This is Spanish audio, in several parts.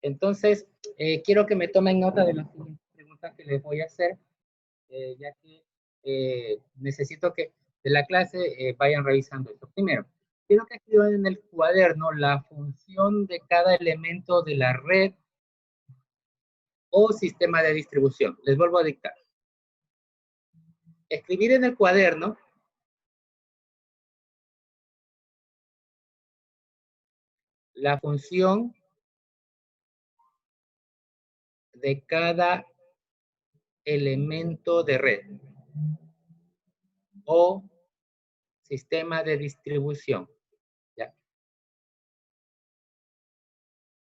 Entonces, quiero que me tomen nota de las siguientes preguntas que les voy a hacer, ya que necesito que de la clase vayan revisando esto. Primero, quiero que escriban en el cuaderno la función de cada elemento de la red o sistema de distribución. Les vuelvo a dictar. Escribir en el cuaderno la función de cada elemento de red o sistema de distribución. ¿Ya?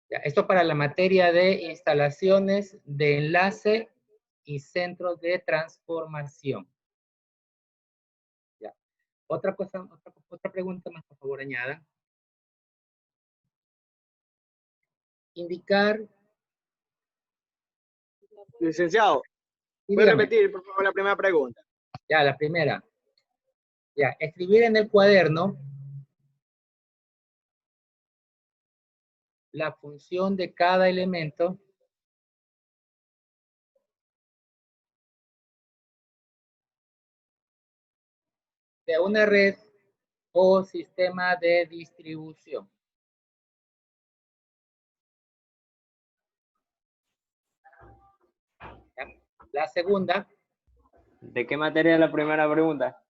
¿Ya? Esto para la materia de instalaciones de enlace y centros de transformación. ¿Ya? Otra cosa, otra pregunta más, por favor, añada. Indicar. Licenciado, Sí, ¿puede dígame. repetir, por favor, la primera pregunta? Ya, la primera. Ya, escribir en el cuaderno la función de cada elemento de una red o sistema de distribución. ¿Ya? La segunda. ¿De qué materia es la primera pregunta?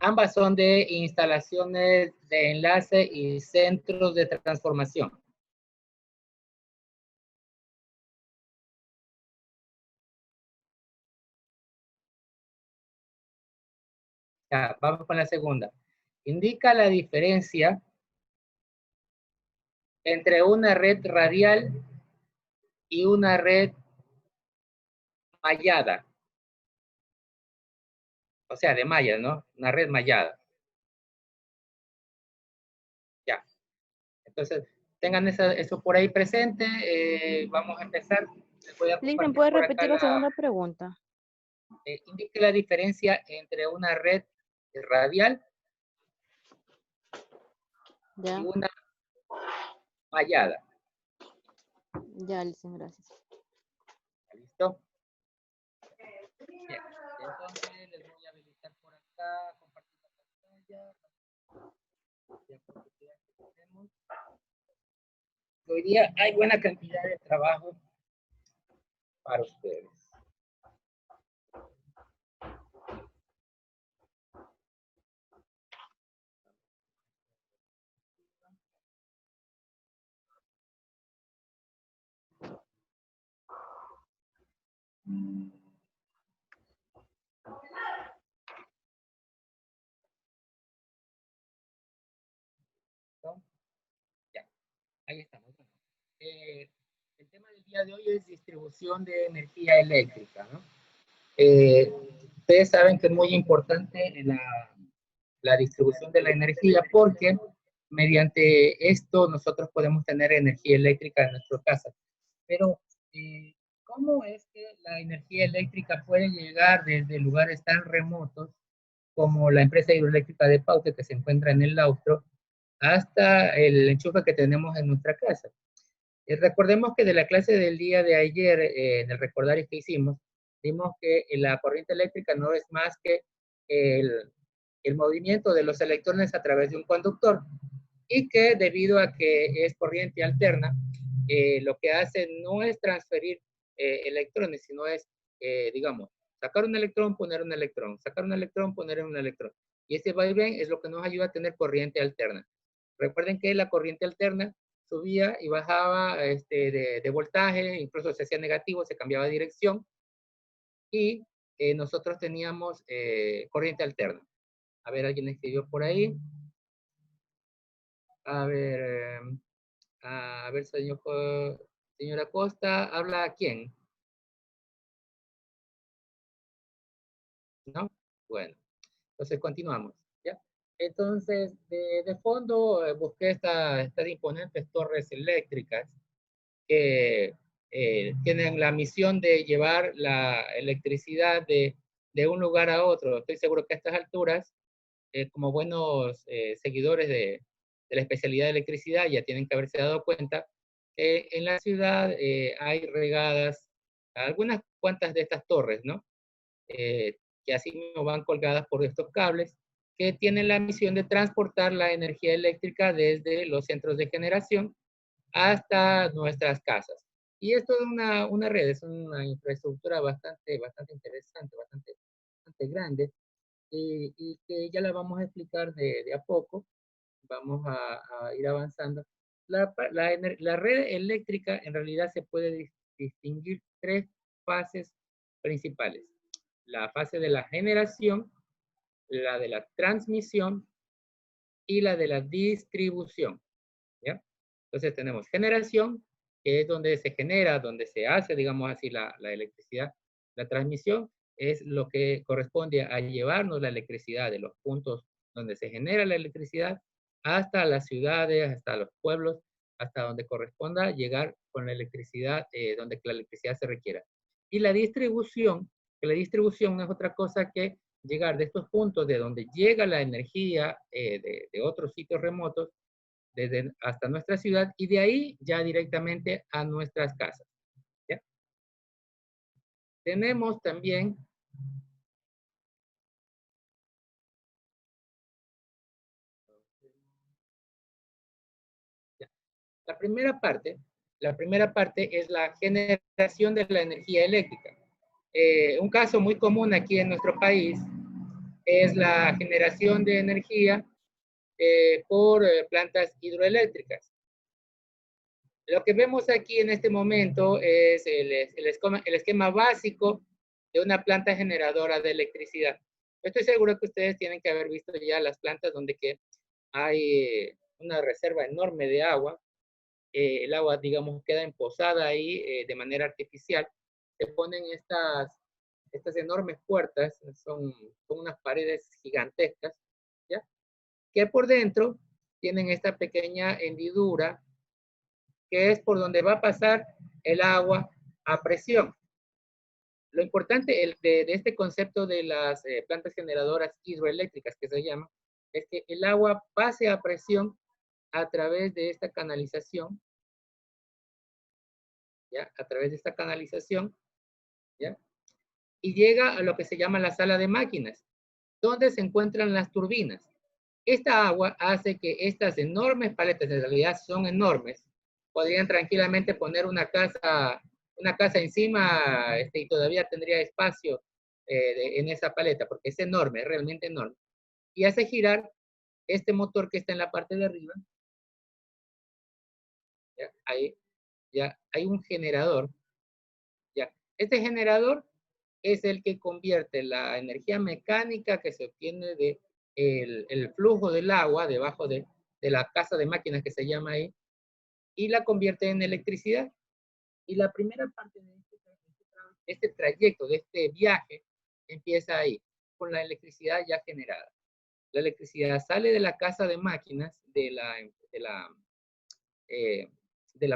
Ambas son de instalaciones de enlace y centros de transformación. Ya, vamos con la segunda. Indica la diferencia entre una red radial y una red mallada. O sea, de malla, ¿no? Una red mallada. Ya. Entonces, tengan eso por ahí presente. Vamos a empezar. Les voy a Listen, compartir ¿puedes por acá repetir la segunda pregunta? indique la diferencia entre una red radial Ya, y una mallada. ya, listen, gracias. ¿Listo? Bien. Entonces, les voy a habilitar por acá, compartir la pantalla. Hoy día hay buena cantidad de trabajo para ustedes. ¿Listo? Ya, ahí estamos. El tema del día de hoy es distribución de energía eléctrica, ¿no? Ustedes saben que es muy importante la distribución de la energía porque mediante esto nosotros podemos tener energía eléctrica en nuestra casa. Pero, ¿cómo es que la energía eléctrica puede llegar desde lugares tan remotos como la empresa hidroeléctrica de Paute, que se encuentra en el Laustro, hasta el enchufe que tenemos en nuestra casa? Recordemos que de la clase del día de ayer, en el recordario que hicimos, vimos que la corriente eléctrica no es más que el movimiento de los electrones a través de un conductor y que debido a que es corriente alterna, lo que hace no es transferir electrones, sino es, digamos, sacar un electrón, poner un electrón, sacar un electrón, poner un electrón. Y ese vaivén es lo que nos ayuda a tener corriente alterna. Recuerden que la corriente alterna subía y bajaba de voltaje, incluso se hacía negativo, se cambiaba de dirección, y nosotros teníamos corriente alterna. A ver, alguien escribió por ahí. A ver, señora Costa, ¿habla quién? ¿No? Bueno, entonces continuamos, ¿ya? Entonces, de fondo busqué estas imponentes torres eléctricas que tienen la misión de llevar la electricidad de un lugar a otro. Estoy seguro que a estas alturas, como buenos seguidores de la especialidad de electricidad, ya tienen que haberse dado cuenta En la ciudad hay regadas algunas cuantas de estas torres, ¿no? Que así mismo van colgadas por estos cables que tienen la misión de transportar la energía eléctrica desde los centros de generación hasta nuestras casas. Y esto es una red, es una infraestructura bastante interesante, bastante grande, y que ya la vamos a explicar de a poco. Vamos a ir avanzando. La red eléctrica en realidad se puede distinguir tres fases principales. La fase de la generación, la de la transmisión y la de la distribución. ¿Ya? Entonces tenemos generación, que es donde se genera, donde se hace, digamos así, la electricidad. La transmisión es lo que corresponde a llevarnos la electricidad de los puntos donde se genera la electricidad hasta las ciudades, hasta los pueblos, hasta donde corresponda llegar con la electricidad, donde la electricidad se requiera. Y la distribución, que la distribución no es otra cosa que llegar de estos puntos de donde llega la energía de otros sitios remotos desde hasta nuestra ciudad y de ahí ya directamente a nuestras casas. ¿Ya? Tenemos también ya, la primera parte es la generación de la energía eléctrica. Un caso muy común aquí en nuestro país es la generación de energía por plantas hidroeléctricas. Lo que vemos aquí en este momento es el esquema básico de una planta generadora de electricidad. Estoy seguro que ustedes tienen que haber visto ya las plantas donde que hay una reserva enorme de agua. El agua, digamos, queda emposada ahí de manera artificial. Se ponen estas enormes puertas, son unas paredes gigantescas, ¿ya? Que por dentro tienen esta pequeña hendidura que es por donde va a pasar el agua a presión. Lo importante de este concepto de las plantas generadoras hidroeléctricas, que se llama, es que el agua pase a presión a través de esta canalización, ¿ya? A través de esta canalización, ¿ya? Y llega a lo que se llama la sala de máquinas, donde se encuentran las turbinas. Esta agua hace que estas enormes paletas, en realidad son enormes, podrían tranquilamente poner una casa encima y todavía tendría espacio en esa paleta, porque es enorme, es realmente enorme. Y hace girar este motor que está en la parte de arriba. ¿Ya? Ahí ya hay un generador. ¿Ya? Este generador es el que convierte la energía mecánica que se obtiene de el flujo del agua debajo de la casa de máquinas que se llama ahí, y la convierte en electricidad. Y la primera parte de este trayecto, de este viaje, empieza ahí, con la electricidad ya generada. La electricidad sale de la casa de máquinas, de la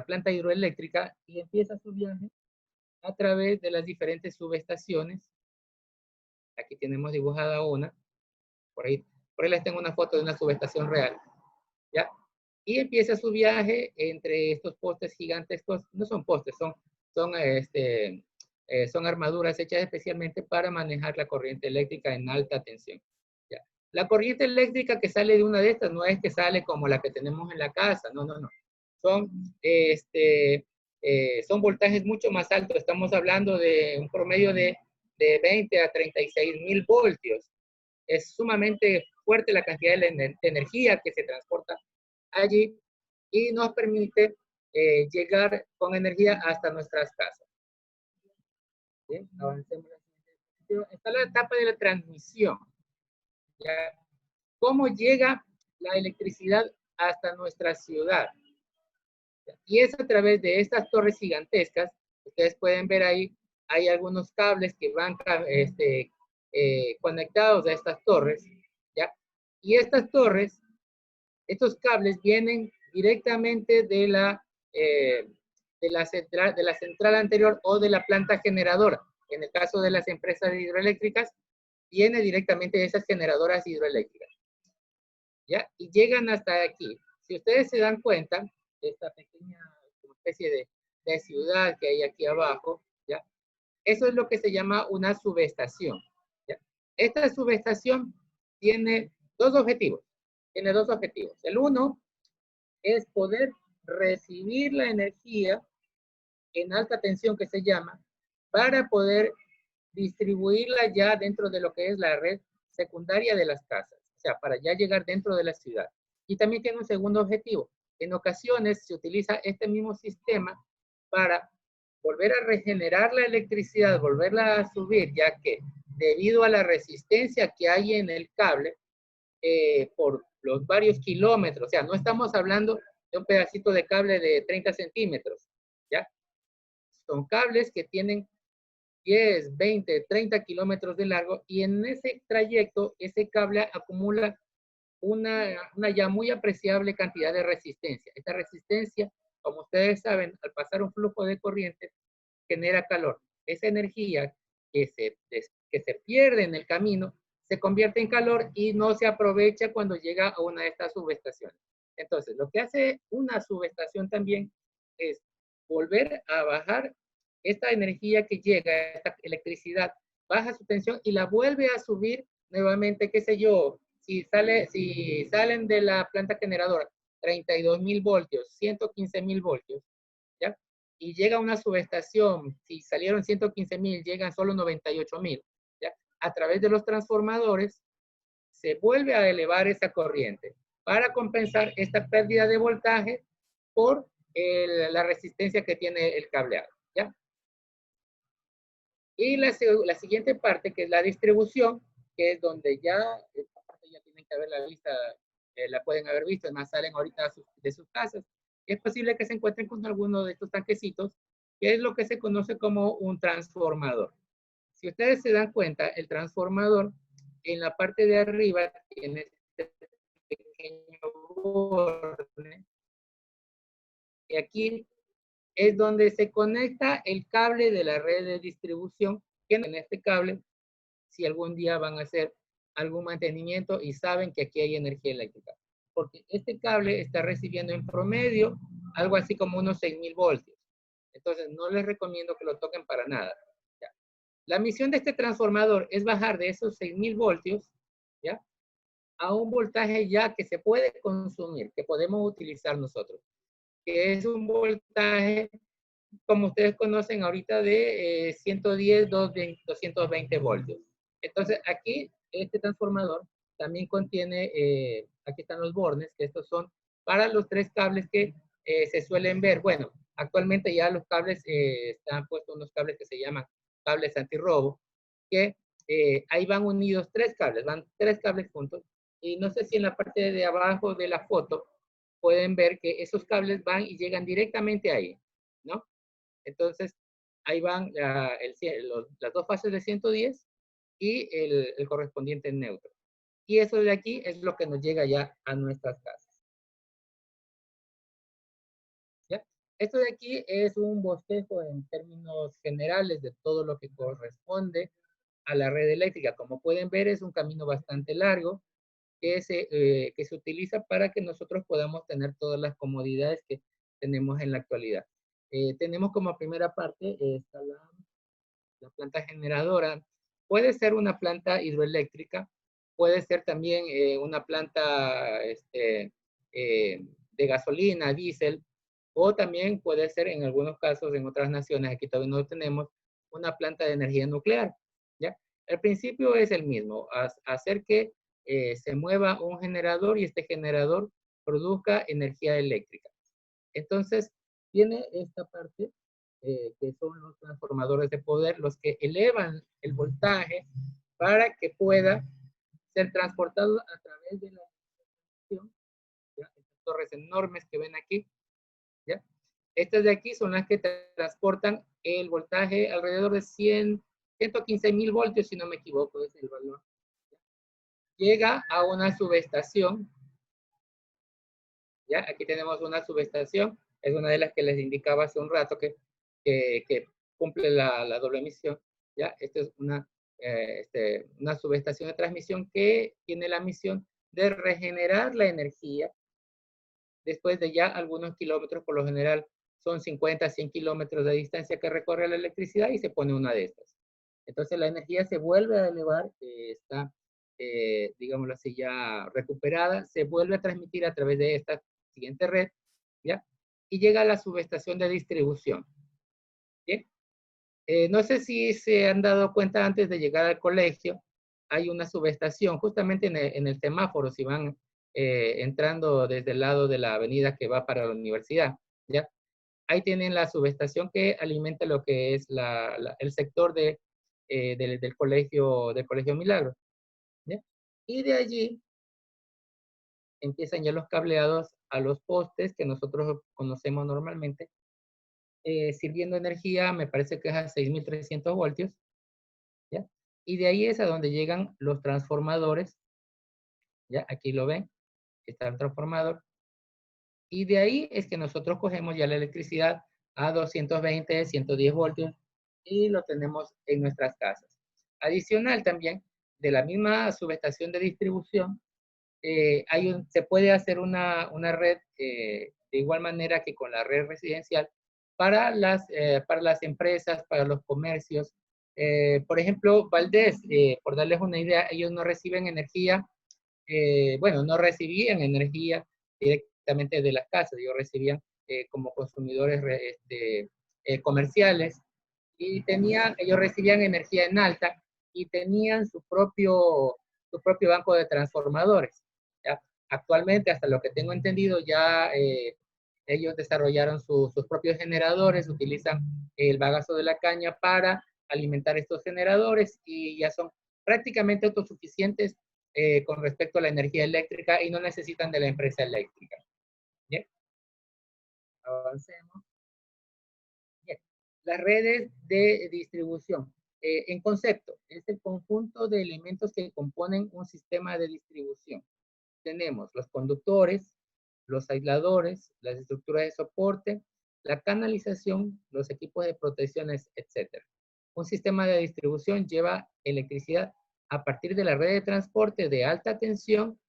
planta hidroeléctrica, y empieza su viaje a través de las diferentes subestaciones. Aquí tenemos dibujada una, por ahí les tengo una foto de una subestación real, ¿ya? Y empieza su viaje entre estos postes gigantescos. No son postes, son armaduras hechas especialmente para manejar la corriente eléctrica en alta tensión. ¿Ya? La corriente eléctrica que sale de una de estas no es que sale como la que tenemos en la casa, no. Son, son voltajes mucho más altos. Estamos hablando de un promedio de 20 a 36.000 voltios. Es sumamente fuerte la cantidad de energía que se transporta allí y nos permite llegar con energía hasta nuestras casas. Bien, avancemos. Está la etapa de la transmisión. ¿Ya? ¿Cómo llega la electricidad hasta nuestra ciudad? Y es a través de estas torres gigantescas. Ustedes pueden ver ahí, hay algunos cables que van conectados a estas torres, ¿ya? Y estas torres, estos cables vienen directamente de la central anterior o de la planta generadora. En el caso de las empresas hidroeléctricas, viene directamente de esas generadoras hidroeléctricas, ¿ya? Y llegan hasta aquí. Si ustedes se dan cuenta, esta pequeña, como especie de ciudad que hay aquí abajo, ¿ya? Eso es lo que se llama una subestación, ¿ya? Esta subestación tiene dos objetivos. Tiene dos objetivos. El uno es poder recibir la energía en alta tensión, que se llama, para poder distribuirla ya dentro de lo que es la red secundaria de las casas, o sea, para ya llegar dentro de la ciudad. Y también tiene un segundo objetivo. En ocasiones se utiliza este mismo sistema para volver a regenerar la electricidad, volverla a subir, ya que debido a la resistencia que hay en el cable, por los varios kilómetros, o sea, no estamos hablando de un pedacito de cable de 30 centímetros, ¿ya? Son cables que tienen 10, 20, 30 kilómetros de largo y en ese trayecto ese cable acumula una ya muy apreciable cantidad de resistencia. Esta resistencia, como ustedes saben, al pasar un flujo de corriente, genera calor. Esa energía que se pierde en el camino se convierte en calor y no se aprovecha cuando llega a una de estas subestaciones. Entonces, lo que hace una subestación también es volver a bajar esta energía que llega, esta electricidad, baja su tensión y la vuelve a subir nuevamente, qué sé yo, si salen de la planta generadora 32.000 voltios, 115.000 voltios, ¿ya? Y llega a una subestación, si salieron 115.000, llegan solo 98.000, ¿ya? A través de los transformadores se vuelve a elevar esa corriente para compensar esta pérdida de voltaje por la resistencia que tiene el cableado, ¿ya? Y la siguiente parte, que es la distribución, que es donde ya, esta parte ya tienen que haberla vista, la pueden haber visto, además salen ahorita de sus casas. Es posible que se encuentren con alguno de estos tanquecitos, que es lo que se conoce como un transformador. Si ustedes se dan cuenta, el transformador en la parte de arriba tiene este pequeño borde, y aquí es donde se conecta el cable de la red de distribución, que en este cable, si algún día van a hacer algún mantenimiento y saben que aquí hay energía eléctrica. Porque este cable está recibiendo en promedio algo así como unos 6.000 voltios. Entonces, no les recomiendo que lo toquen para nada. ¿Ya? La misión de este transformador es bajar de esos 6.000 voltios, ¿ya?, a un voltaje ya que se puede consumir, que podemos utilizar nosotros, que es un voltaje, como ustedes conocen ahorita, de 110, 220 voltios. Entonces, aquí, este transformador también contiene, aquí están los bornes, que estos son para los tres cables que se suelen ver. Bueno, actualmente ya los cables, están puestos unos cables que se llaman cables antirrobo, que ahí van unidos van tres cables juntos. Y no sé si en la parte de abajo de la foto pueden ver que esos cables van y llegan directamente ahí, ¿no? Entonces, ahí van las dos fases de 110 y el correspondiente neutro. Y eso de aquí es lo que nos llega ya a nuestras casas. ¿Ya? Esto de aquí es un bosquejo en términos generales de todo lo que corresponde a la red eléctrica. Como pueden ver, es un camino bastante largo que se utiliza para que nosotros podamos tener todas las comodidades que tenemos en la actualidad. Tenemos como primera parte está la planta generadora. Puede ser una planta hidroeléctrica, puede ser también una planta de gasolina, diésel, o también puede ser en algunos casos, en otras naciones, aquí todavía no lo tenemos, una planta de energía nuclear, ¿ya? El principio es el mismo, hacer que se mueva un generador y este generador produzca energía eléctrica. Entonces, tiene esta parte que son los transformadores de poder, los que elevan el voltaje para que pueda ser transportado a través de la instalación, ¿ya? Estas torres enormes que ven aquí, ¿ya? Estas de aquí son las que transportan el voltaje alrededor de 115.000 voltios, si no me equivoco, es el valor. Llega a una subestación, ¿ya? Aquí tenemos una subestación, es una de las que les indicaba hace un rato que cumple la doble emisión, ¿ya? Esta es una subestación de transmisión que tiene la misión de regenerar la energía después de ya algunos kilómetros. Por lo general son 50, 100 kilómetros de distancia que recorre la electricidad y se pone una de estas. Entonces la energía se vuelve a elevar, está, digámoslo así, ya recuperada, se vuelve a transmitir a través de esta siguiente red, ¿ya? Y llega a la subestación de distribución. ¿Bien? No sé si se han dado cuenta antes de llegar al colegio, hay una subestación justamente en el semáforo, si van entrando desde el lado de la avenida que va para la universidad, ¿ya? Ahí tienen la subestación que alimenta lo que es el sector del colegio Milagro, ¿ya? Y de allí empiezan ya los cableados a los postes que nosotros conocemos normalmente, sirviendo energía, me parece que es a 6.300 voltios, ¿ya? Y de ahí es a donde llegan los transformadores, ¿ya? Aquí lo ven, está el transformador. Y de ahí es que nosotros cogemos ya la electricidad a 220, 110 voltios y lo tenemos en nuestras casas. Adicional también, de la misma subestación de distribución, se puede hacer una red de igual manera que con la red residencial para las empresas, para los comercios. Por ejemplo, Valdés, por darles una idea, ellos no reciben energía, bueno, no recibían energía directamente de las casas, ellos recibían como consumidores comerciales y ellos recibían energía en alta y tenían su propio banco de transformadores. ¿Ya? Actualmente, hasta lo que tengo entendido, ya ellos desarrollaron sus propios generadores, utilizan el bagazo de la caña para alimentar estos generadores y ya son prácticamente autosuficientes con respecto a la energía eléctrica y no necesitan de la empresa eléctrica. Bien, avancemos. Bien. Las redes de distribución. En concepto, es el conjunto de elementos que componen un sistema de distribución. Tenemos los conductores, los aisladores, las estructuras de soporte, la canalización, los equipos de protecciones, etc. Un sistema de distribución lleva electricidad a partir de la red de transporte de alta tensión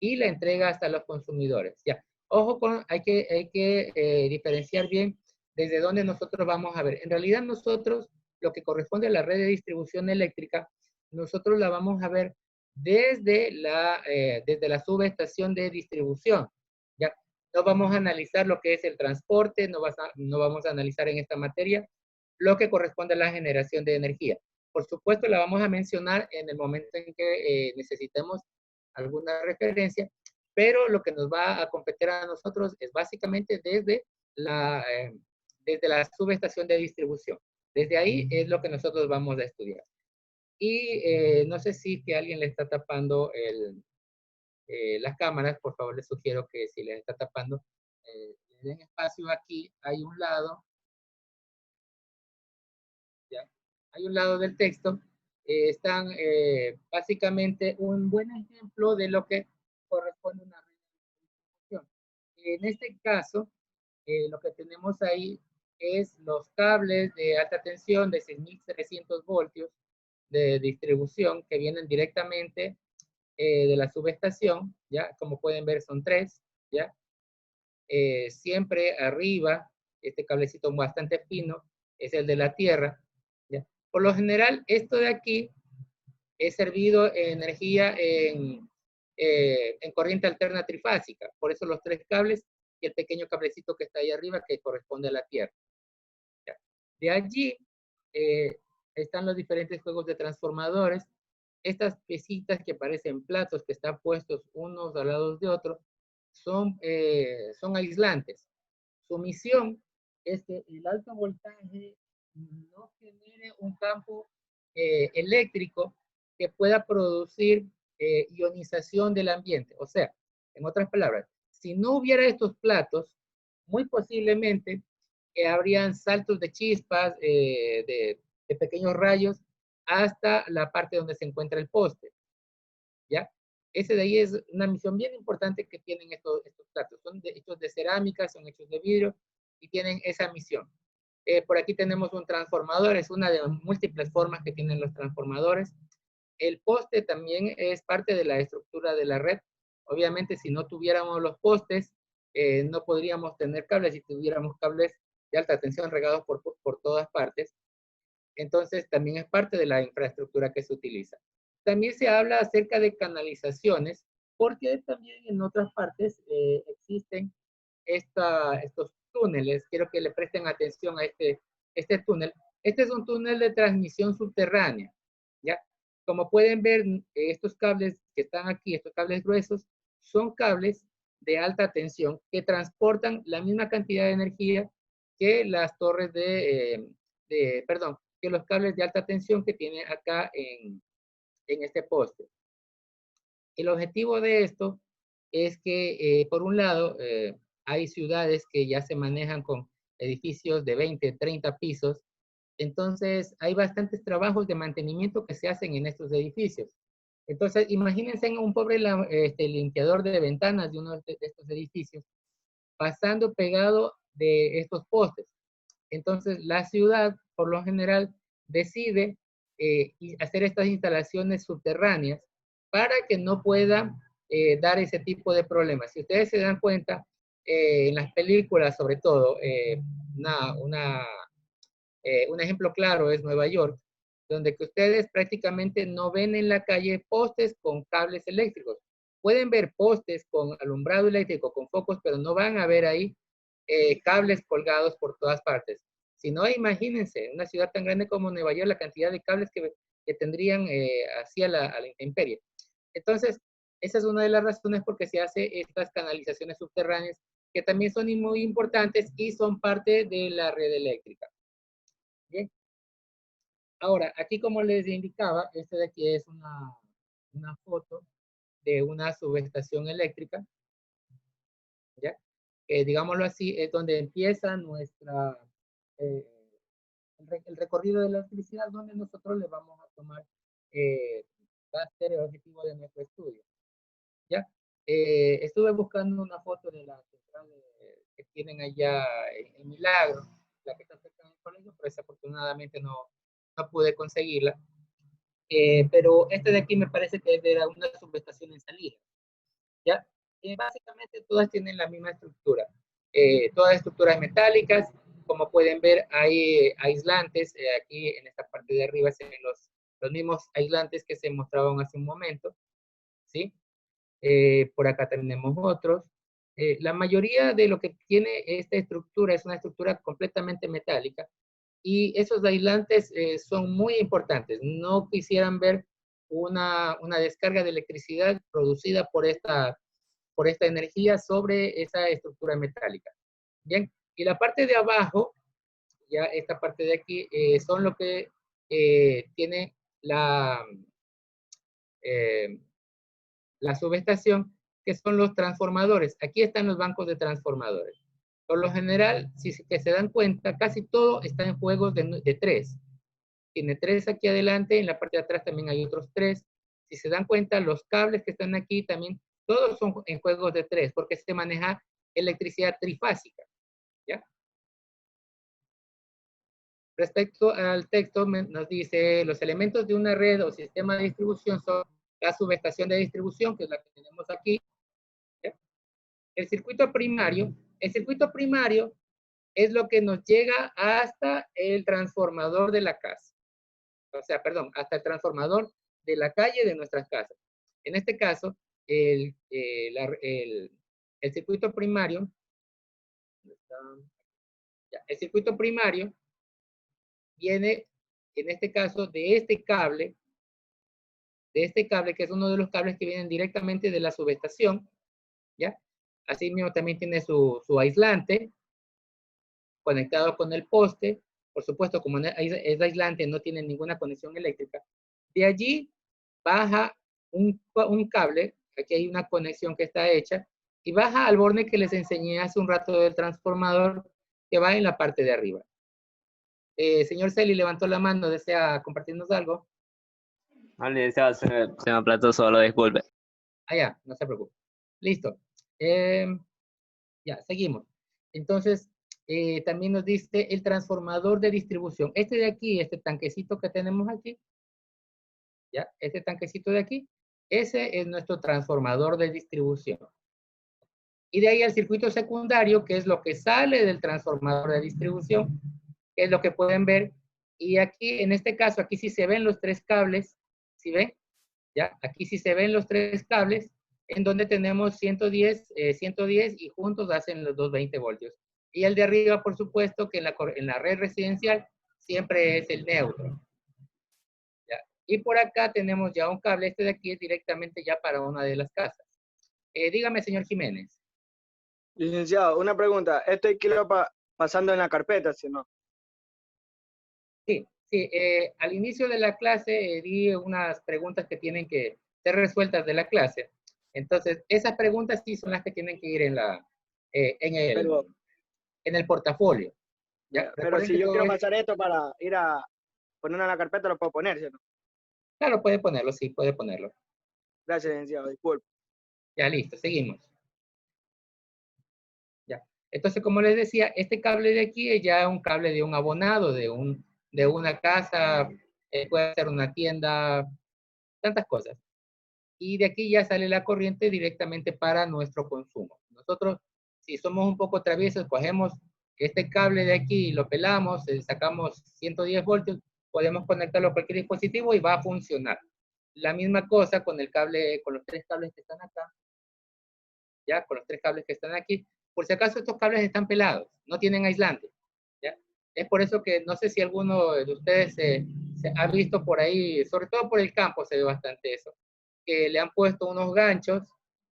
y la entrega hasta los consumidores. Ya, ojo, hay que diferenciar bien desde dónde nosotros vamos a ver. En realidad nosotros, lo que corresponde a la red de distribución eléctrica, nosotros la vamos a ver desde la subestación de distribución. ¿Ya? No vamos a analizar lo que es el transporte, no vamos a analizar en esta materia lo que corresponde a la generación de energía. Por supuesto, la vamos a mencionar en el momento en que necesitemos alguna referencia, pero lo que nos va a competir a nosotros es básicamente desde la subestación de distribución. Desde ahí es lo que nosotros vamos a estudiar. Y no sé si que alguien le está tapando las cámaras, por favor les sugiero que si les está tapando, le den espacio aquí, hay un lado, ¿ya? Hay un lado del texto, están básicamente un buen ejemplo de lo que corresponde a una red de distribución. En este caso, lo que tenemos ahí es los cables de alta tensión de 6.300 voltios de distribución que vienen directamente de la subestación, ¿ya? Como pueden ver son 3, ¿ya? Siempre arriba, este cablecito bastante fino, es el de la tierra, ¿ya? Por lo general, esto de aquí es servido energía en corriente alterna trifásica, por eso los 3 cables y el pequeño cablecito que está ahí arriba que corresponde a la tierra. ¿Ya? De allí están los diferentes juegos de transformadores. Estas piecitas que parecen platos que están puestos unos al lado de otros son aislantes. Su misión es que el alto voltaje no genere un campo eléctrico que pueda producir ionización del ambiente. O sea, en otras palabras, si no hubiera estos platos, muy posiblemente habrían saltos de chispas, de pequeños rayos, hasta la parte donde se encuentra el poste. ¿Ya? Ese de ahí es una misión bien importante que tienen estos platos. Son hechos de cerámica, son hechos de vidrio y tienen esa misión. Por aquí tenemos un transformador, es una de múltiples formas que tienen los transformadores. El poste también es parte de la estructura de la red. Obviamente, si no tuviéramos los postes, no podríamos tener cables. Si tuviéramos cables, de alta tensión regados por todas partes. Entonces, también es parte de la infraestructura que se utiliza. También se habla acerca de canalizaciones, porque también en otras partes existen estos túneles. Quiero que le presten atención a este túnel. Este es un túnel de transmisión subterránea, ¿ya? Como pueden ver, estos cables que están aquí, estos cables gruesos, son cables de alta tensión que transportan la misma cantidad de energía que las torres perdón, que los cables de alta tensión que tiene acá en este poste. El objetivo de esto es que, por un lado, hay ciudades que ya se manejan con edificios de 20, 30 pisos, entonces hay bastantes trabajos de mantenimiento que se hacen en estos edificios. Entonces, imagínense un pobre limpiador de ventanas de uno de estos edificios pasando pegado de estos postes. Entonces, la ciudad, por lo general, decide hacer estas instalaciones subterráneas para que no pueda dar ese tipo de problemas. Si ustedes se dan cuenta, en las películas, sobre todo, un ejemplo claro es Nueva York, donde que ustedes prácticamente no ven en la calle postes con cables eléctricos. Pueden ver postes con alumbrado eléctrico, con focos, pero no van a ver ahí cables colgados por todas partes. Si no, imagínense, en una ciudad tan grande como Nueva York, la cantidad de cables que tendrían hacia la intemperie. Entonces, esa es una de las razones por qué se hace estas canalizaciones subterráneas, que también son muy importantes y son parte de la red eléctrica. Bien. Ahora, aquí como les indicaba, este de aquí es una foto de una subestación eléctrica, ¿ya? Digámoslo así, es donde empieza eh, el recorrido de la electricidad, donde nosotros le vamos a tomar va a ser el objetivo de nuestro estudio, ¿ya? Estuve buscando una foto de la central que tienen allá en Milagro, la que está cerca del colegio, pero desafortunadamente no pude conseguirla. Pero este de aquí me parece que es de una subestación en salida, ¿ya? Básicamente todas tienen la misma estructura. Todas estructuras metálicas, como pueden ver, hay aislantes, aquí en esta parte de arriba se ven los mismos aislantes que se mostraban hace un momento, ¿sí? Por acá tenemos otros. La mayoría de lo que tiene esta estructura es una estructura completamente metálica, y esos aislantes son muy importantes. No quisieran ver una descarga de electricidad producida por esta energía sobre esa estructura metálica. Bien, y la parte de abajo, ya esta parte de aquí, son lo que tiene eh, la subestación, que son los transformadores. Aquí están los bancos de transformadores. Por lo general, si se dan cuenta, casi todo está en juegos de 3. Tiene 3 aquí adelante, en la parte de atrás también hay otros 3. Si se dan cuenta, los cables que están aquí también, todos son en juegos de 3, porque se maneja electricidad trifásica, ¿ya? Respecto al texto, nos dice, los elementos de una red o sistema de distribución son la subestación de distribución, que es la que tenemos aquí, ¿ya? El circuito primario es lo que nos llega hasta el transformador de la casa. O sea, perdón, hasta el transformador de la calle de nuestras casas. En este caso, el circuito primario, el circuito primario viene, en este caso, de este cable que es uno de los cables que vienen directamente de la subestación, ¿ya? Así mismo también tiene su aislante conectado con el poste. Por supuesto, como es aislante, no tiene ninguna conexión eléctrica. De allí baja un cable, aquí hay una conexión que está hecha, y baja al borne que les enseñé hace un rato del transformador, que va en la parte de arriba. Señor Celi levantó la mano, ¿desea compartirnos algo? Vale, se me aplató solo, disculpe. Ya, no se preocupe. Listo. Ya, seguimos. Entonces, también nos dice el transformador de distribución. Este de aquí, este tanquecito que tenemos aquí, ¿ya? Este tanquecito de aquí, ese es nuestro transformador de distribución. Y de ahí al circuito secundario, que es lo que sale del transformador de distribución, que es lo que pueden ver. Y aquí, en este caso, aquí sí se ven los tres cables, ¿sí ven? ¿Ya? Aquí sí se ven los tres cables, en donde tenemos 110 y juntos hacen los 220 voltios. Y el de arriba, por supuesto, que en la red residencial siempre es el neutro. ¿Ya? Y por acá tenemos ya un cable, este de aquí es directamente ya para una de las casas. Dígame, señor Jiménez. Licenciado, una pregunta. Esto hay que irlo pasando en la carpeta, ¿sí o no? Sí, sí. Al inicio de la clase di unas preguntas que tienen que ser resueltas de la clase. Entonces, esas preguntas sí son las que tienen que ir Pero, en el portafolio. ¿Ya? pero Recuerden si que yo todo quiero es, pasar esto para ir a ponerlo en la carpeta, lo puedo poner, ¿sí o no? claro, puede ponerlo, sí, puede ponerlo. Gracias, licenciado. Disculpe. Ya, listo, seguimos. Ya. Entonces, como les decía, este cable de aquí es ya un cable de un abonado, de una casa, puede ser una tienda, tantas cosas. Y de aquí ya sale la corriente directamente para nuestro consumo. Nosotros, si somos un poco traviesos, cogemos este cable de aquí y lo pelamos, sacamos 110 voltios, podemos conectarlo a cualquier dispositivo y va a funcionar. La misma cosa con el cable, con los tres cables que están acá, ya, con los tres cables que están aquí. Por si acaso estos cables están pelados, no tienen aislante, ya. Es por eso que no sé si alguno de ustedes se ha visto por ahí, sobre todo por el campo se ve bastante eso, que le han puesto unos ganchos,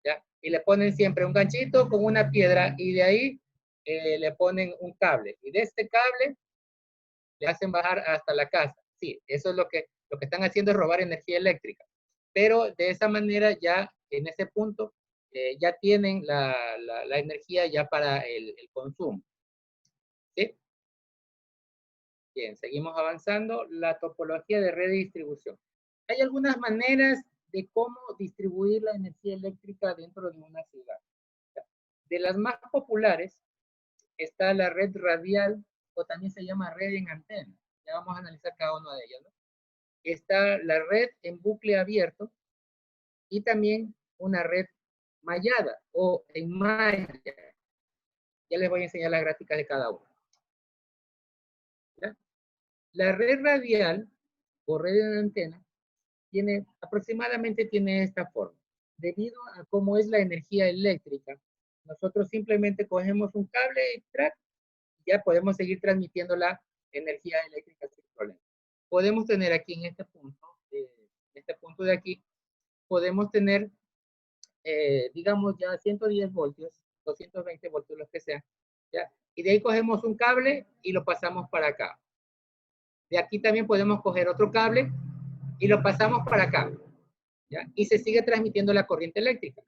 ¿ya? Y le ponen siempre un ganchito con una piedra y de ahí le ponen un cable. Y de este cable le hacen bajar hasta la casa. Sí, eso es lo que están haciendo es robar energía eléctrica. Pero de esa manera ya en ese punto ya tienen la energía ya para el consumo. ¿Sí? Bien, seguimos avanzando. La topología de red de distribución. Hay algunas maneras de cómo distribuir la energía eléctrica dentro de una ciudad. De las más populares está la red radial o también se llama red en antena. Ya vamos a analizar cada una de ellas, ¿no? Está la red en bucle abierto y también una red mallada o en malla. Ya les voy a enseñar las gráficas de cada una. ¿Ya? La red radial o red en antena aproximadamente tiene esta forma. Debido a cómo es la energía eléctrica, nosotros simplemente cogemos un cable extra y ya podemos seguir transmitiendo la energía eléctrica sin problema. Podemos tener aquí en este punto de aquí, podemos tener, digamos ya 110 voltios, 220 voltios, lo que sea, ¿ya? Y de ahí cogemos un cable y lo pasamos para acá. De aquí también podemos coger otro cable y lo pasamos para acá, ¿ya? Y se sigue transmitiendo la corriente eléctrica.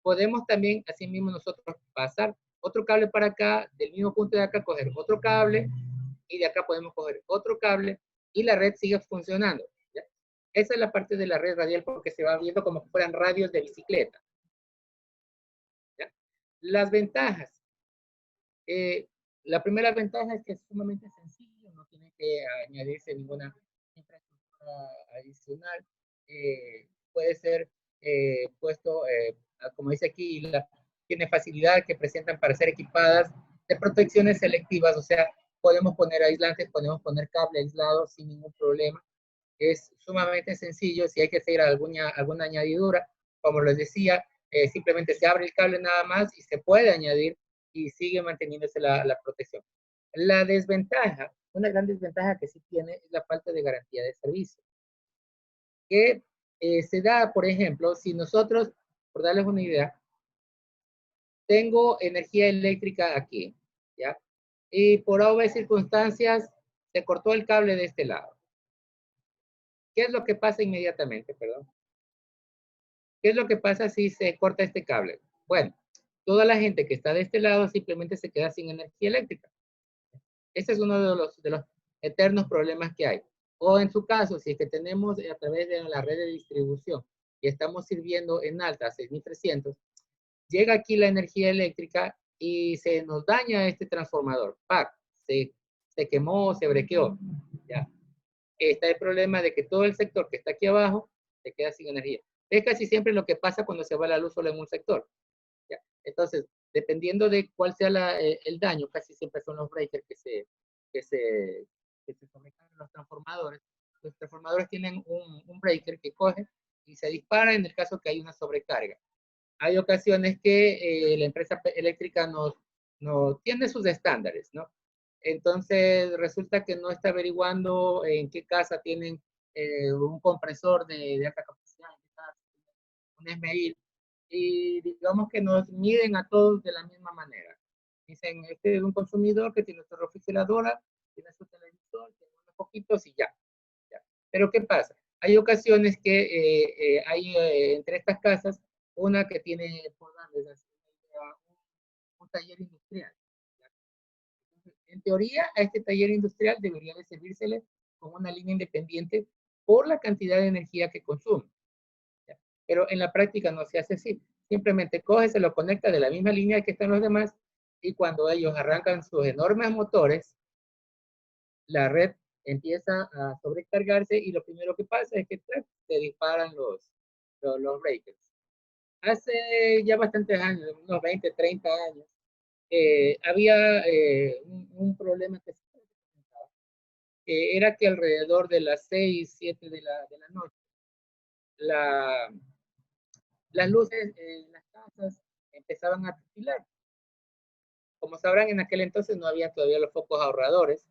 Podemos también, así mismo nosotros, pasar otro cable para acá, del mismo punto de acá, coger otro cable, y de acá podemos coger otro cable, y la red sigue funcionando, ¿ya? Esa es la parte de la red radial, porque se va viendo como si fueran radios de bicicleta, ¿ya? Las ventajas. La primera ventaja es que es sumamente sencillo, no tiene que añadirse ninguna infraestructura adicional. Puede ser puesto, como dice aquí, tiene facilidad que presentan para ser equipadas de protecciones selectivas, o sea, podemos poner aislantes, podemos poner cable aislado sin ningún problema. Es sumamente sencillo. Si hay que hacer alguna añadidura, como les decía, simplemente se abre el cable nada más y se puede añadir y sigue manteniéndose la protección. La desventaja, una gran desventaja que sí tiene es la falta de garantía de servicio. Que se da, por ejemplo, si nosotros, por darles una idea, tengo energía eléctrica aquí, ¿ya? Y por obvias circunstancias se cortó el cable de este lado. ¿Qué es lo que pasa inmediatamente? Perdón. ¿Qué es lo que pasa si se corta este cable? Bueno, toda la gente que está de este lado simplemente se queda sin energía eléctrica. Este es uno de los eternos problemas que hay. O en su caso, si es que tenemos a través de la red de distribución y estamos sirviendo en alta a 6300, llega aquí la energía eléctrica y se nos daña este transformador. ¡Pac! Se quemó, se brequeó. Ya. Está el problema de que todo el sector que está aquí abajo se queda sin energía. Es casi siempre lo que pasa cuando se va la luz solo en un sector. ¿Ya? Entonces, dependiendo de cuál sea el daño, casi siempre son los breakers que se sobrecargan los transformadores. Los transformadores tienen un breaker que coge y se dispara en el caso que hay una sobrecarga. Hay ocasiones que la empresa eléctrica no tiene sus estándares, ¿no? Entonces resulta que no está averiguando en qué casa tienen un compresor de alta capacidad, en qué casa tienen un SMI, y digamos que nos miden a todos de la misma manera. Dicen, este es un consumidor que tiene su refrigeradora, tiene su televisor, tiene unos poquitos y ya. Pero ¿qué pasa? Hay ocasiones que hay entre estas casas una que tiene, por darles así, un taller industrial. En teoría, a este taller industrial debería de servírsele con una línea independiente por la cantidad de energía que consume. ¿Ya? Pero en la práctica no se hace así. Simplemente coge, se lo conecta de la misma línea que están los demás y cuando ellos arrancan sus enormes motores, la red empieza a sobrecargarse y lo primero que pasa es que se disparan los breakers. Hace ya bastantes años, unos 20, 30 años, había un problema que se presentaba, que era que alrededor de las 6, 7 de la noche, la, las luces en las casas empezaban a titilar. Como sabrán, en aquel entonces no había todavía los focos ahorradores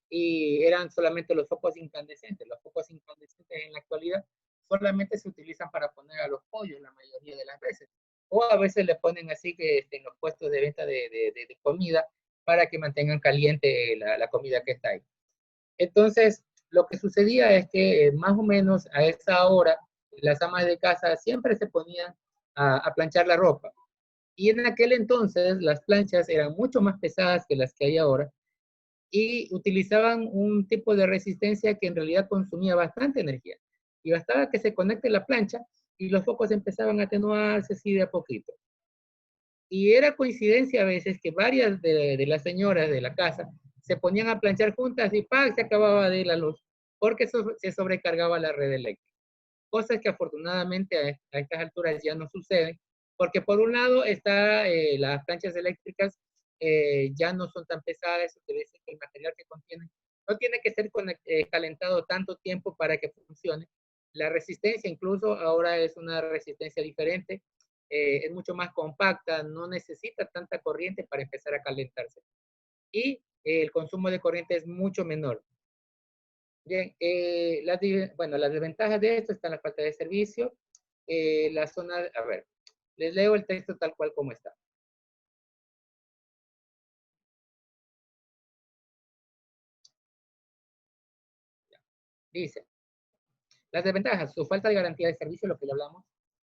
y eran solamente los focos incandescentes. Los focos incandescentes en la actualidad solamente se utilizan para poner a los pollos la mayoría de las veces. O a veces le ponen así que en los puestos de venta de comida para que mantengan caliente la comida que está ahí. Entonces, lo que sucedía es que más o menos a esa hora las amas de casa siempre se ponían a planchar la ropa. Y en aquel entonces las planchas eran mucho más pesadas que las que hay ahora y utilizaban un tipo de resistencia que en realidad consumía bastante energía. Y bastaba que se conecte la plancha y los focos empezaban a atenuarse así de a poquito. Y era coincidencia a veces que varias de las señoras de la casa se ponían a planchar juntas y ¡pam! Se acababa de ir la luz, porque se sobrecargaba la red eléctrica. Cosas que afortunadamente a estas alturas ya no suceden, porque por un lado está las planchas eléctricas ya no son tan pesadas, eso quiere decir que el material que contienen no tiene que ser calentado tanto tiempo para que funcione. La resistencia incluso ahora es una resistencia diferente, es mucho más compacta, no necesita tanta corriente para empezar a calentarse. Y el consumo de corriente es mucho menor. Bien, bueno, las desventajas de esto están la falta de servicio, la zona, a ver, les leo el texto tal cual como está. Dice, las desventajas, su falta de garantía de servicio, lo que ya hablamos.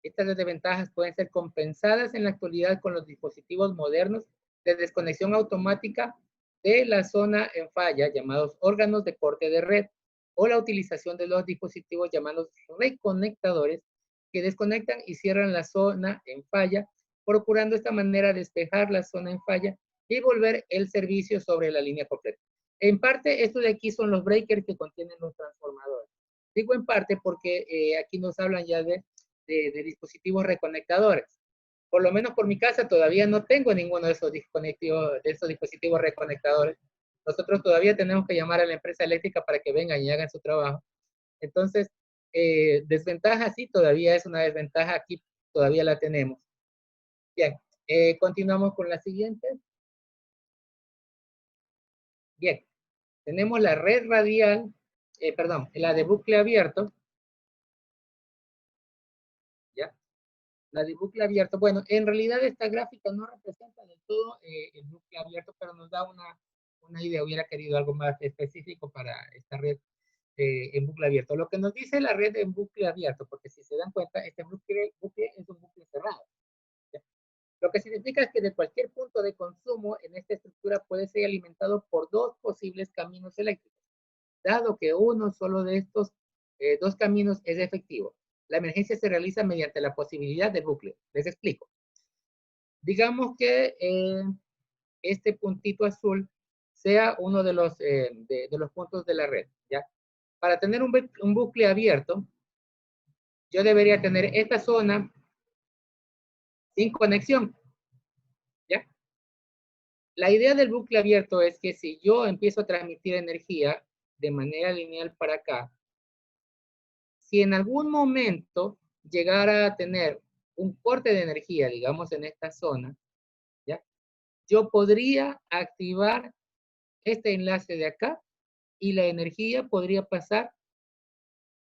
Estas desventajas pueden ser compensadas en la actualidad con los dispositivos modernos de desconexión automática de la zona en falla, llamados órganos de corte de red, o la utilización de los dispositivos llamados reconectadores, que desconectan y cierran la zona en falla, procurando de esta manera despejar la zona en falla y volver el servicio sobre la línea completa. En parte, esto de aquí son los breakers que contienen los transformadores. Digo en parte porque aquí nos hablan ya de dispositivos reconectadores. Por lo menos por mi casa todavía no tengo ninguno de esos dispositivos reconectadores. Nosotros todavía tenemos que llamar a la empresa eléctrica para que vengan y hagan su trabajo. Entonces, desventaja sí, todavía es una desventaja, aquí todavía la tenemos. Bien, continuamos con la siguiente. Bien, tenemos la red radial, perdón, la de bucle abierto. ¿Ya? La de bucle abierto, bueno, en realidad esta gráfica no representa del todo el bucle abierto, pero nos da una idea. Hubiera querido algo más específico para esta red en bucle abierto. Lo que nos dice la red en bucle abierto, porque si se dan cuenta, este bucle es un bucle cerrado. ¿Ya? Lo que significa es que de cualquier punto de consumo en esta estructura puede ser alimentado por dos posibles caminos eléctricos, dado que uno solo de estos dos caminos es efectivo. La emergencia se realiza mediante la posibilidad del bucle. Les explico. Digamos que este puntito azul sea uno de los puntos de la red, ¿ya? Para tener un bucle abierto, yo debería tener esta zona sin conexión, La idea del bucle abierto es que si yo empiezo a transmitir energía de manera lineal para acá, si en algún momento llegara a tener un corte de energía, digamos en esta zona, ¿ya? Yo podría activar este enlace de acá y la energía podría pasar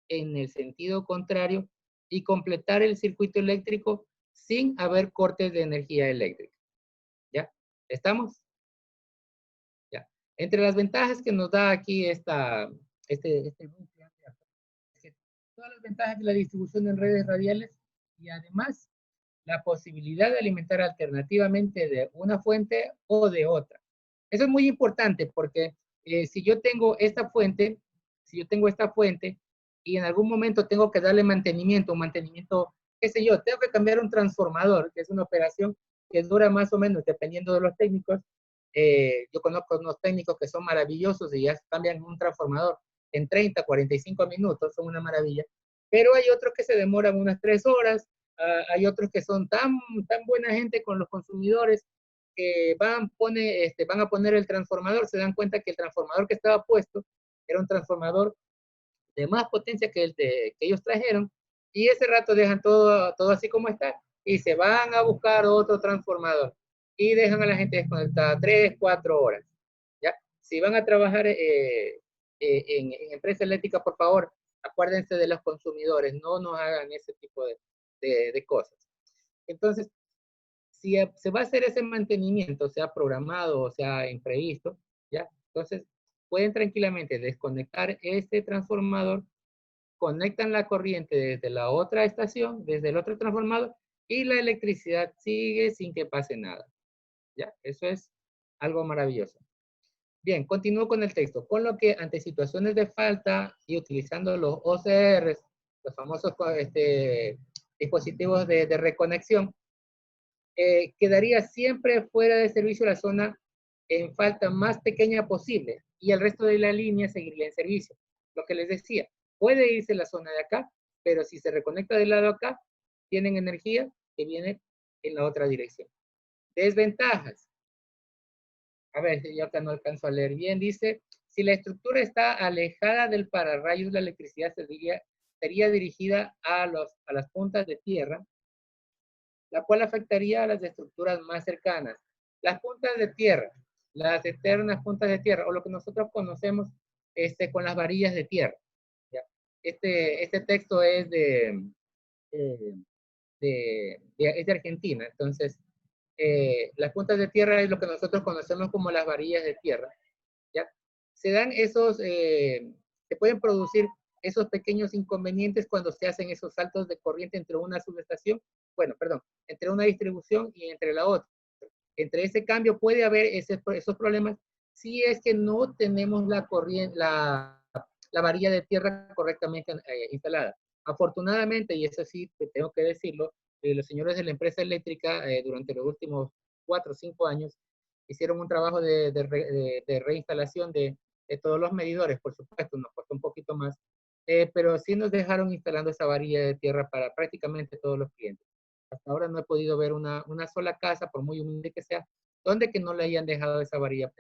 en el sentido contrario y completar el circuito eléctrico sin haber cortes de energía eléctrica. ¿Ya? ¿Estamos? Ya. Entre las ventajas que nos da aquí este bucle, todas las ventajas de la distribución en redes radiales y además la posibilidad de alimentar alternativamente de una fuente o de otra. Eso es muy importante porque si yo tengo esta fuente, y en algún momento tengo que darle mantenimiento, qué sé yo, tengo que cambiar un transformador, que es una operación que dura más o menos, dependiendo de los técnicos. Yo conozco unos técnicos que son maravillosos y ya cambian un transformador en 30, 45 minutos, son una maravilla. Pero hay otros que se demoran unas 3 horas, hay otros que son tan buena gente con los consumidores que van a poner el transformador, se dan cuenta que el transformador que estaba puesto era un transformador de más potencia que el que ellos trajeron, y ese rato dejan todo así como está, y se van a buscar otro transformador, y dejan a la gente desconectada 3, 4 horas, ¿ya? Si van a trabajar en empresa eléctrica, por favor, acuérdense de los consumidores, no nos hagan ese tipo de cosas. Entonces, si se va a hacer ese mantenimiento, sea programado o sea imprevisto, ¿ya? Entonces, pueden tranquilamente desconectar este transformador, conectan la corriente desde la otra estación, desde el otro transformador, y la electricidad sigue sin que pase nada, ¿ya? Eso es algo maravilloso. Bien, continúo con el texto. Con lo que ante situaciones de falta y utilizando los OCRs, los famosos dispositivos de reconexión, quedaría siempre fuera de servicio la zona en falta más pequeña posible y el resto de la línea seguiría en servicio. Lo que les decía, puede irse la zona de acá, pero si se reconecta del lado acá, tienen energía que viene en la otra dirección. Desventajas. A ver, yo acá no alcanzo a leer bien. Dice, si la estructura está alejada del pararrayos, la electricidad sería dirigida a las puntas de tierra, la cual afectaría a las estructuras más cercanas. Las puntas de tierra, las eternas puntas de tierra, o lo que nosotros conocemos con las varillas de tierra. ¿Ya? Este texto es es de Argentina, entonces las puntas de tierra es lo que nosotros conocemos como las varillas de tierra. ¿Ya? Se dan se pueden producir esos pequeños inconvenientes cuando se hacen esos saltos de corriente entre una subestación, entre una distribución y entre la otra. Entre ese cambio puede haber esos problemas si es que no tenemos la varilla de tierra correctamente instalada. Afortunadamente, y eso sí tengo que decirlo, los señores de la empresa eléctrica durante los últimos 4 o 5 años hicieron un trabajo de reinstalación de todos los medidores. Por supuesto, nos costó un poquito más, pero sí nos dejaron instalando esa varilla de tierra para prácticamente todos los clientes. Hasta ahora no he podido ver una sola casa, por muy humilde que sea, donde que no le hayan dejado esa varilla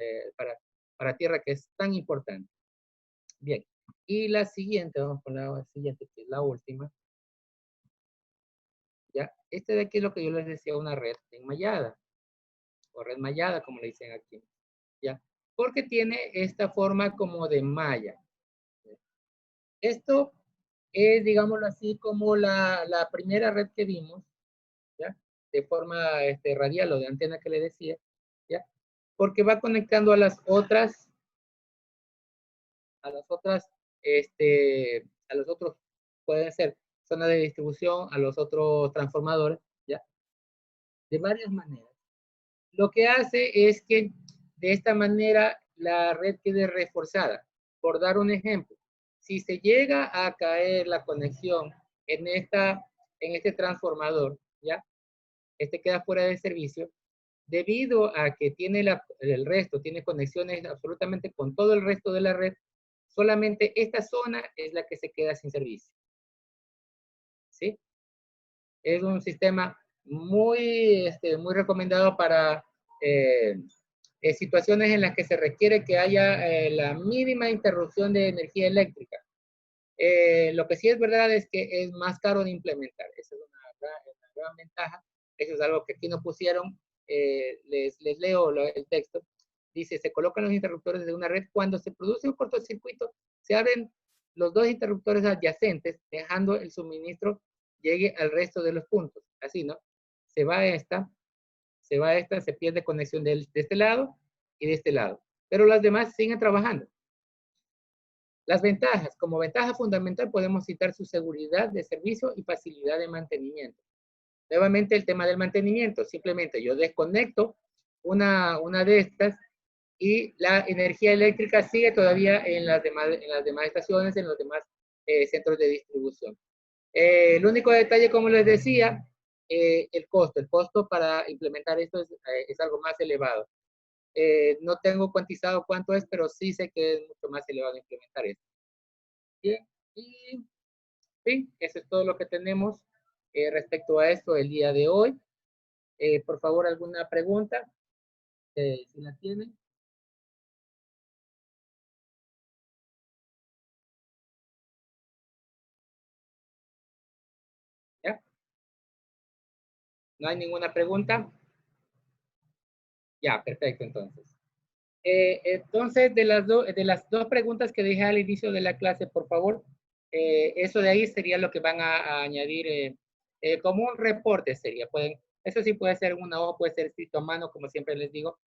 para tierra, que es tan importante. Bien, y la siguiente, vamos con la siguiente, que es la última. ¿Ya? De aquí es lo que yo les decía, una red enmallada, o red mallada, como le dicen aquí. ¿Ya? Porque tiene esta forma como de malla. Esto es, digámoslo así, como la primera red que vimos, ¿ya? De forma radial o de antena que le decía, ¿ya? Porque va conectando a las otros, pueden ser zonas de distribución, a los otros transformadores, ¿ya? De varias maneras. Lo que hace es que de esta manera la red quede reforzada. Por dar un ejemplo, si se llega a caer la conexión en este transformador, ¿ya? Queda fuera de servicio, debido a que tiene tiene conexiones absolutamente con todo el resto de la red, solamente esta zona es la que se queda sin servicio. ¿Sí? Es un sistema muy recomendado para situaciones en las que se requiere que haya la mínima interrupción de energía eléctrica. Lo que sí es verdad es que es más caro de implementar. Esa es una gran ventaja. Eso es algo que aquí no pusieron. Les leo el texto. Dice, se colocan los interruptores de una red cuando se produce un cortocircuito, se abren los dos interruptores adyacentes, dejando el suministro llegue al resto de los puntos. Así, ¿no? Se va esta, se pierde conexión de este lado y de este lado. Pero las demás siguen trabajando. Las ventajas. Como ventaja fundamental podemos citar su seguridad de servicio y facilidad de mantenimiento. Nuevamente el tema del mantenimiento. Simplemente yo desconecto una de estas y la energía eléctrica sigue todavía en las demás estaciones, en los demás centros de distribución. El único detalle, como les decía, el costo. El costo para implementar esto es algo más elevado. No tengo cuantizado cuánto es, pero sí sé que es mucho más elevado implementar esto. Bien, y sí, eso es todo lo que tenemos respecto a esto el día de hoy. Por favor, ¿alguna pregunta? Si la tienen. ¿Ya? ¿No hay ninguna pregunta? Ya, perfecto, entonces. Entonces, de las dos preguntas que dejé al inicio de la clase, por favor, eso de ahí sería lo que van a añadir como un reporte sería. Eso sí puede ser una hoja, puede ser escrito a mano, como siempre les digo.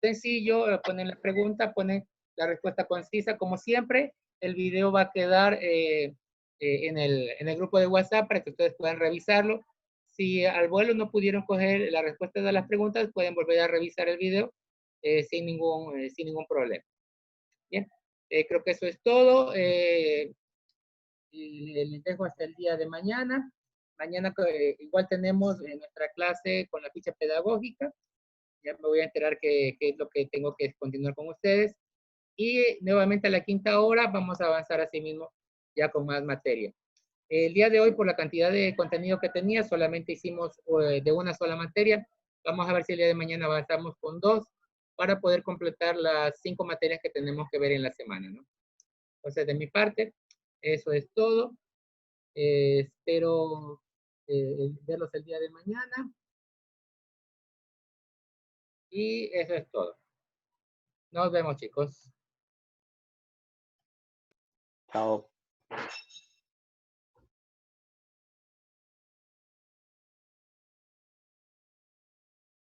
Sencillo, ponen la pregunta, ponen la respuesta concisa. Como siempre, el video va a quedar en el grupo de WhatsApp para que ustedes puedan revisarlo. Si al vuelo no pudieron coger la respuesta de las preguntas, pueden volver a revisar el video sin ningún problema. Bien, creo que eso es todo. Y les dejo hasta el día de mañana. Mañana igual tenemos nuestra clase con la ficha pedagógica. Ya me voy a enterar qué es lo que tengo que continuar con ustedes. Y nuevamente a la 5ª hora vamos a avanzar así mismo ya con más materia. El día de hoy, por la cantidad de contenido que tenía, solamente hicimos de una sola materia. Vamos a ver si el día de mañana avanzamos con 2 para poder completar las 5 materias que tenemos que ver en la semana, ¿no? Entonces, de mi parte, eso es todo. Espero verlos el día de mañana. Y eso es todo. Nos vemos, chicos. Chao.